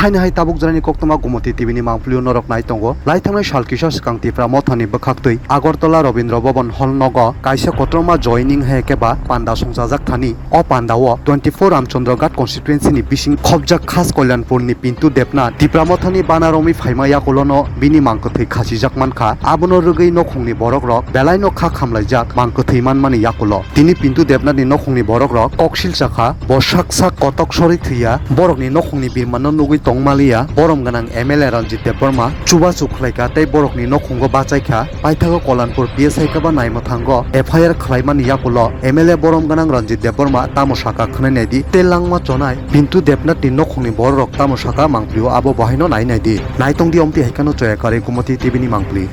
haini hai tabuk jani koktoma gumoti tv ni mangpulio norok nai tongo laitangnai salkisa skang tipra mothani bokhaktui agartala robindra bhavan holnogo kaisa kotroma joining he keba panda songjajak thani o pandao 24 ramchandra ghat constituency ni bising khobjak khas kolyanpur ni pintu depna tipra mothani banaromi phaimaya kolono bini mangkothei khasijak mankha abono rugei nokhungni borok rok belai no kha khamlaijak mangkothei manmani yakulo tini pintu depna ni nokhungni borok rok koksil chakha boshaksa kotok sori thuya borokni nokhungni birmano nugui tongmalia borom ganang MLA Ranjit Deborma chuba chukhlaika tei borokni nokhungo bachaikha paithago Kolanpur PSI kaba naimothango FIR khlaimani yakulo MLA borom ganang Ranjit Deborma tamosaka khnainedi telangma chonai pintu depna ni nokhungni borok tamosaka mangplio abo bahaino nainedi naitongdi omti haikano choyakare kumoti TV ni mangpli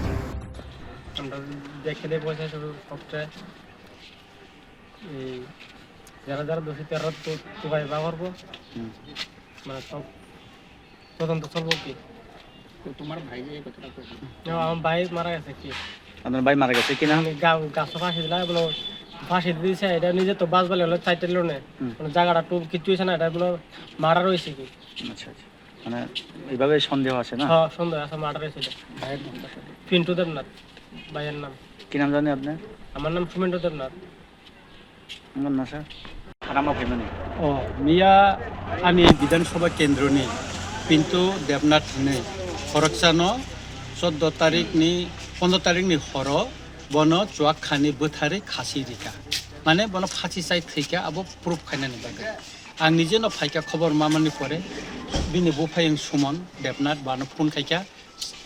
দেখে দিয়ে বসে শুধু সবচেয়ে এই যারা যারা দোষী তারা তো তোবাই ব্যবহার করবো মানে সব তদন্ত চলবো কি তোমার ভাই যে কথাটা কইছিল আমার ভাই মারা গেছে কি আপনার ভাই মারা গেছে কিনা আমি গাছ ফাঁসি দিলাম বলো ফাঁসি দিয়েছে এটা নিজে তো বাস বলে হলো চাইতে লোনে মানে জায়গাটা টুপ কিছু হয়েছে না এটা বলো মারা রয়েছে কি আচ্ছা আচ্ছা মানে এইভাবে সন্দেহ আছে না হ্যাঁ সুন্দর আছে মারা রয়েছে ভাইয়ের নাম পিন্টু দেবনাথ ভাইয়ের নাম কি নাম জানেন আপনি আমার নাম সুমেন্দ্র দেবনাথ আমার না স্যার আর আমার ভাই মানে ও মিয়া আমি বিধানসভা কেন্দ্রনি পিন্তু দেবনাথ ने खरकसानो 14 तारिखनि 15 तारिखनि हर बनो चुआक खानि बोथारे खासि रिका माने बनो फासि साइ थैका अब प्रुफ खाइनानि बागे आं निजे न फाइका खबर मामानि परे बिनि बुफायं सुमन देबनाथ बानो फोन खाइका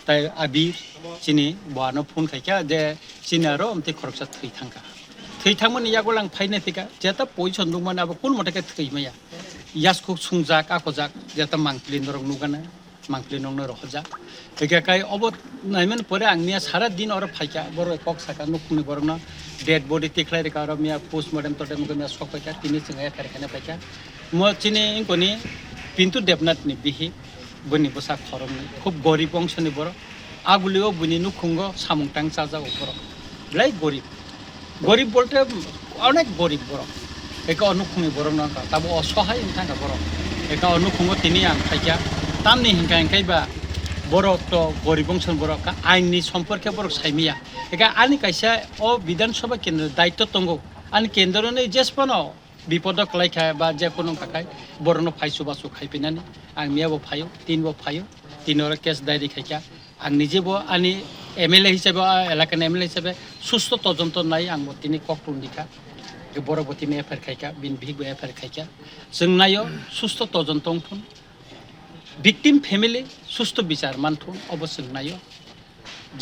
ताइ आबिर चिनि बानो फोन खाइका जे चिनारो अमते खरकसा थै थांका थै थांमोन यागो लां फाइने थैका जेता पयसन दंमोन अब कोन मटेका थैमाया यासखौ सुंजाक आखजाक जेता मांक्लि नरक नुगाना मांक्लि नंनो रखजा एकाकाय अब नायमन परे आंनिया सारा दिन और फाइका बर कक साका नुखुनि बरना डेड बॉडी टेक्लाय रेका और मिया पोस्टमार्टम तटे मुगमिया सक फाइका तिनि सिंगाय खारखाना फाइका म चिनि इंकोनि पिन्तु देबनाथ नि बिहि बनि बसा खरमनि खूब गरीब वंशनि बर आगुलिओ बुनि नुखुंगो सामुंटां चाजा बर लाई गरीब बोलते अनेक गरीब बर एका अनुखुंनि बर ना ताबो असहाय इंथांगा बर एका अनुखुंगो तिनि आं फाइका तामनि हिंका हिंकायबा borok to gorib bongson borok ka aini সম্পর্কে borok saimiya eka ani kaisa o বিধান সভা কেন্দ্র দায়িত্ব tongo ani kendro nei jespono বিপদক লাইখা বা যে কোনো কাকাই বরনো ফাইসু বাসু খাইপিনানি आं मियाबो फायो তিনবো फायो তিনর কেস ডায়েরি খাইকা आं নিজেবো ani MLA হিসাবে এলাকার MLA হিসাবে সুস্থ তদন্ত নাই आं তিনি ককটুন্দিকা বড়বতী মে এফআর খাইকা বিন ভিগ এফআর খাইকা जों नायो সুস্থ তদন্ত ফোন victim family সুস্থ বিচার মানথুন অবশ্যই নাইও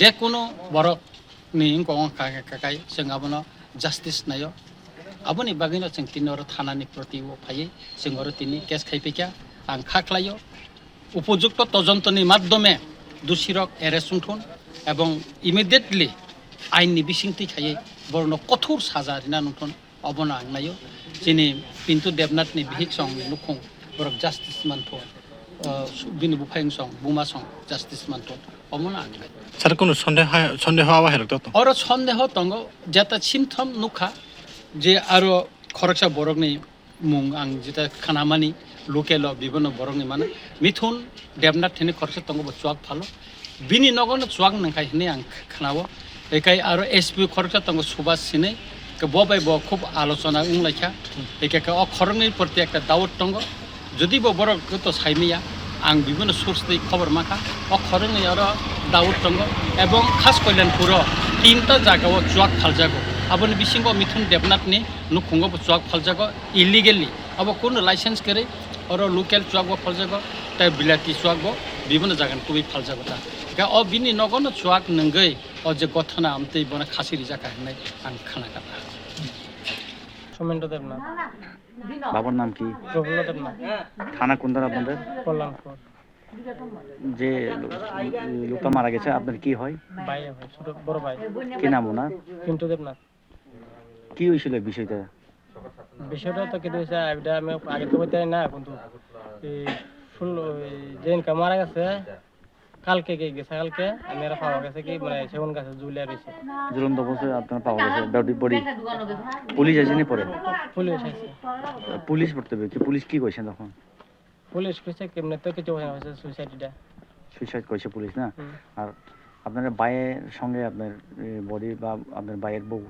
যে কোনো বরক নি কং কাকাই जों आबनो জাস্টিস नायो आबोनि बागैनो जों तिनर थानानि प्रति फायै जों आरो तिनि केस खाइफैका आं खाख्लायो उपयुक्त तदन्तनि माध्यमे दोषीरक एरेस्ट थुन এবং इमिडिएटली आइननि बिसिंथि खायै बरनो कठोर साजा रिना नथुन अबना आं नायो जिनि पिन्तु देबनाथनि बिहिक सं नुखुं बरक जास्टिस मानथुन बिनि बुफायं सं बुमा सं जास्टिस मानथुन अमना आं नायो सर कोनो सन्देह आवा हेरक त और सन्देह तंग जेता सिमथम नुखा जे आरो खरकसा बरकनि मुं आं जेता खानामानि लोकेल विभिन्न बरकनि माने मिथुन देबनाथ थेनि खरकसा तंग बचुआक फालो बिनि नगन चुआक नंखाय हने आं खानावो एकाय आरो एसपी खरकसा तंग सुभाष सिनै के बबाय ब खूब आलोचना उंलाइखा एकाय अ खरंनि प्रति एकटा दाउट तंग যদি ब बरक तो साइमिया आं विभिन्न सोर्स दे खबर माखा अ खरंनि आरो दाउट तंग एवं खास कल्याणपुर तीनटा जागाव चुआक फालजागो आबनि बिसिंग मिथुन देबनाथनि नुखुंग चुआक फालजागो इलिगेलि अब कोन लाइसेंस करे और लोकल चुआक फालजागो ताइ बिलाती चुआक विभिन्न जागान कुबि फालजागो ता का अ बिनि नगन चुआक नंगै अ जे गथना आमते बना खासिरि जाका हनै आं खाना काटा সুমেন্দ্র দেবনাথ বাবার নাম কি প্রফুল্ল দেবনাথ থানা কোন দার আপনাদের কল্যাণপুর যে লোকটা মারা গেছে আপনার কি হয় ভাই ভাই ছোট বড় ভাই কি নাম ওনার পিন্টু দেবনাথ কি হয়েছিল বিষয়টা বিষয়টা তো কেটে হয়েছে এটা আমি আগে তো বলতে না কিন্তু এই ফুল যেদিনকে মারা গেছে কালকে গেছে কালকে মেরা পাওয়া গেছে কি মানে সেগুন গাছে ঝুলিয়ে রয়েছে ঝুলন্ত অবস্থায় আপনার পাওয়া গেছে বডি পুলিশ আসেনি পরে পুলিশ আছে পুলিশ পড়তে হবে কি পুলিশ কি কইছেন তখন পুলিশ কইছে কেমনে তো কিছু হয়েছে সুইসাইডটা। সুইসাইড করেছে পুলিশ না? হুম। আর আপনার ভাইয়ের সঙ্গে আপনার বডি বা আপনার ভাইয়ের বউ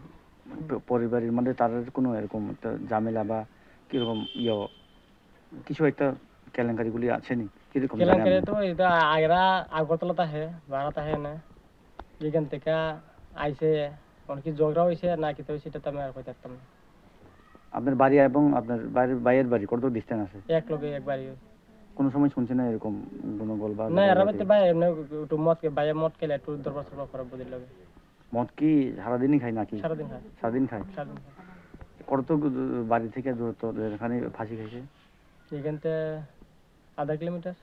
পরিবারের মধ্যে তাদের কোনো এরকম একটা ঝামেলা বা কিরকম কিছু একটা কেলেঙ্কারিগুলি আছে নি? কিরকম জানেন কেলেঙ্কারি আপনি? তো এটা আগরা আগরতলা তাহে ভাড়া তাহে না এখান থেকে আইসে অনেক ঝগড়া হয়েছে না কি হয়েছে এটা তো আমি আর কই থাকতাম না। আপনার বাড়ি এবং আপনার ভাইয়ের বাড়ি কত ডিস্টেন্স আছে? এক লোকে একবারই কোনো সময় শুনছেন না এরকম গন্ডগোল বা না এরা বাড়িতে ভাই এমনি একটু মদ বাইরে মদ খেলে একটু দরবার সরবার করে বুঝির লাগে মদ কি সারাদিনই খায় নাকি? সারাদিন খায় সারাদিন খায়? সারাদিন খায়। কত বাড়ি থেকে দূরত্ব এখানে ফাঁসি খাইছে? এখান থেকে আধা কিলোমিটার।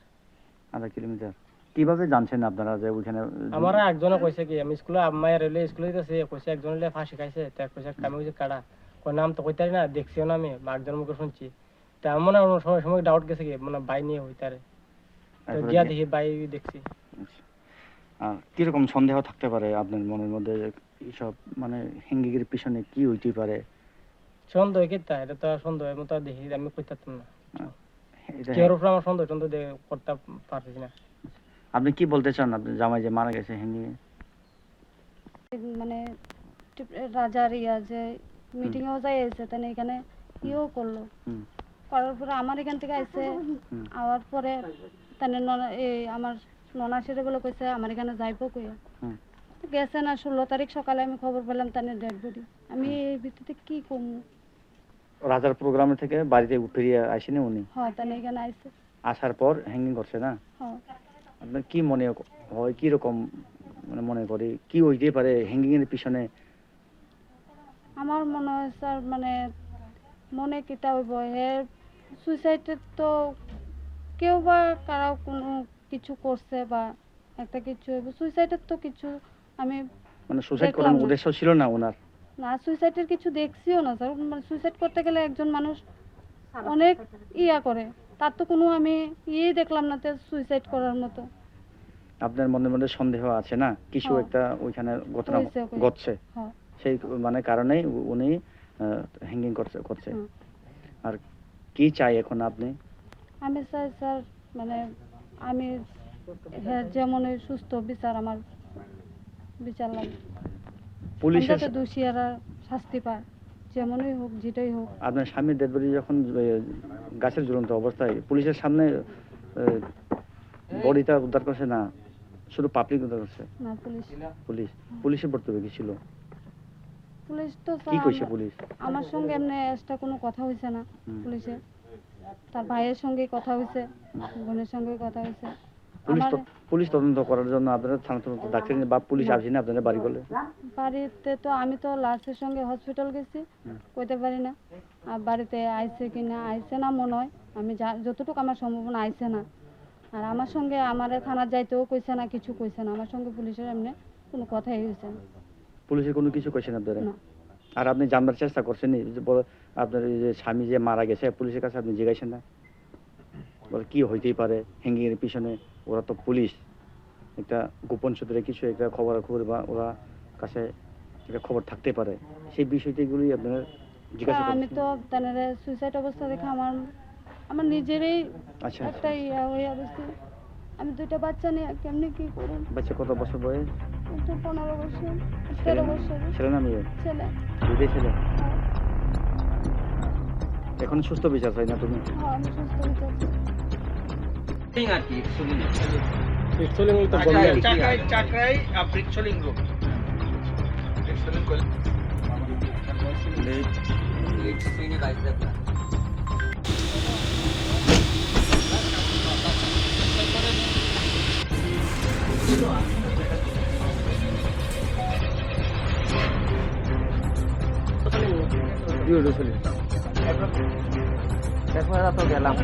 আধা কিলোমিটার। কিভাবে জানছেন আপনারা যে ওইখানে? আমার একজনে কইছে কি আমি স্কুলে মায়ের রেলে স্কুলে দিতেছি কইছে একজন লে ফাঁসি খাইছে তা কইছে আমি কইছি কাড়া কই নাম তো কইতারি না দেখছিও না আমি একজন মুখে শুনছি তা মনে হয় সময় সময় ডাউট গেছে কি মানে বাই নিয়ে হইতারে তো তারপরে গিয়া কি? দেখি বাই দেখছি। কিরকম সন্দেহ থাকতে পারে আপনার মনের মধ্যে এইসব মানে হিঙ্গিগির পিছনে কি হইতে পারে? সন্দেহ কিতা এটা তো সন্দেহের মতো দেখি আমি কইতাম না এটা কেউর উপর আমার সন্দেহ টন্দেহ করতে পারতেছি না। আপনি কি বলতে চান আপনার জামাই যে মারা গেছে হিঙ্গি? মানে রাজার ইয়া যে মিটিংয়েও যাই এসে তাই এখানে ইয়েও করলো হুম। করার পরে আমার এখান থেকে আইসে হুম। আওয়ার পরে তানে আমার ননা সেরে বলে কইছে আমার এখানে যাইবো কইয়া হুম। গেছে না 16 তারিখ সকালে আমি খবর পেলাম তানে ডেড বডি। আমি এই ভিত্তিতে কি করবো? রাজার প্রোগ্রাম থেকে বাড়িতে ফিরিয়ে আসেনি উনি? হ্যাঁ তানে এখানে আইসে। আসার পর হ্যাঙ্গিং করছে না? হ্যাঁ আপনার কি মনে হয় কি রকম মানে মনে করি কি হইতে পারে হ্যাঙ্গিং এর পিছনে? আমার মনে হয় স্যার মানে মনে কিতা হইব হে সুইসাইডের তো কেউ বা কারা কোনো কিছু করছে বা একটা কিছু হইব সুইসাইডের তো কিছু আমি মানে সুসাইড দেখলাম করার না। উদ্দেশ্য ছিল না ওনার? না সুইসাইডের কিছু দেখছিও না স্যার মানে সুইসাইড করতে গেলে একজন মানুষ অনেক ইয়া করে তার তো কোনো আমি ইয়ে দেখলাম না তো সুইসাইড করার মতো। আপনার মনের মধ্যে সন্দেহ আছে না কিছু হ্যাঁ। একটা ওইখানে ঘটনা হয়েছে, হয়েছে। ঘটছে হ্যাঁ সেই মানে কারণেই উনি হ্যাঙ্গিং করছে। হুম। আর কি চাই এখন আপনি? আমি চাই স্যার মানে আমি হ্যাঁ যেমন সুস্থ বিচার আমার বিচার লাগে পুলিশের যাতে দোষীরা শাস্তি পায় যেমনই হোক যেটাই হোক। আপনার স্বামীর ডেড বডি যখন গাছের ঝুলন্ত অবস্থায় পুলিশের সামনে বডিটা উদ্ধার করছে না শুধু পাবলিক উদ্ধার করছে? না পুলিশের বক্তব্য কি ছিল? পুলিশ তো কি স্যার কইছে পুলিশ? আমার সঙ্গে এমনি এক্সট্রা কোনো কথা হয়েছে না। হুম। পুলিশে তার ভাইয়ের সঙ্গে কথা হয়েছে বোনের সঙ্গে কথা হয়েছে। আমার পুলিশ তদন্ত করার জন্য আপনারা থানা তদন্ত ডাক্তার বা পুলিশ আসেনি আপনাদের বাড়ি বলে? বাড়িতে তো আমি তো লাশের সঙ্গে হসপিটাল গেছি কইতে পারি না আর বাড়িতে আইছে কি না আইছে না মনে হয় আমি যতটুকু আমার সম্ভাবনা আইছে না। আর আমার সঙ্গে আমার থানা যাইতেও কইছে না কিছু কইছে না আমার সঙ্গে পুলিশের এমনি কোনো কথাই হয়েছে না। পুলিশের কোনো কিছু কইছেন আপনারা? না। আর আপনি জানবার চেষ্টা করছেন যে আপনার এই যে স্বামী যে মারা গেছে পুলিশের কাছে আপনি জিজ্ঞাসেন না বলে কি হইতেই পারে হ্যাঙ্গিং এর পিছনে? ওরা তো পুলিশ একটা গোপন সূত্রে কিছু একটা খবর বা ওরা কাছে একটা খবর থাকতে পারে সেই বিষয়টিগুলি আপনারা জিজ্ঞাসা আমি করছেন? তো তাদের সুইসাইড অবস্থা দেখে আমার নিজেরই আচ্ছা একটা ইয়া হয়ে অবস্থা। আমি দুইটা বাচ্চা নিয়ে কেমনি কি করুন? বাচ্চা কত বছর বয়স? একটা 15 বছর 13 বছর ছেলে না মেয়ে? ছেলে। দুইটাই ছেলে। হ্যাঁ, এখন সুস্থ বিচার চাই না তুমি? হ্যাঁ, আমি সুস্থ বিচার চাই। পিস্তলে তো বললেন দুইটা ছেলে। দেখো তো গেলাম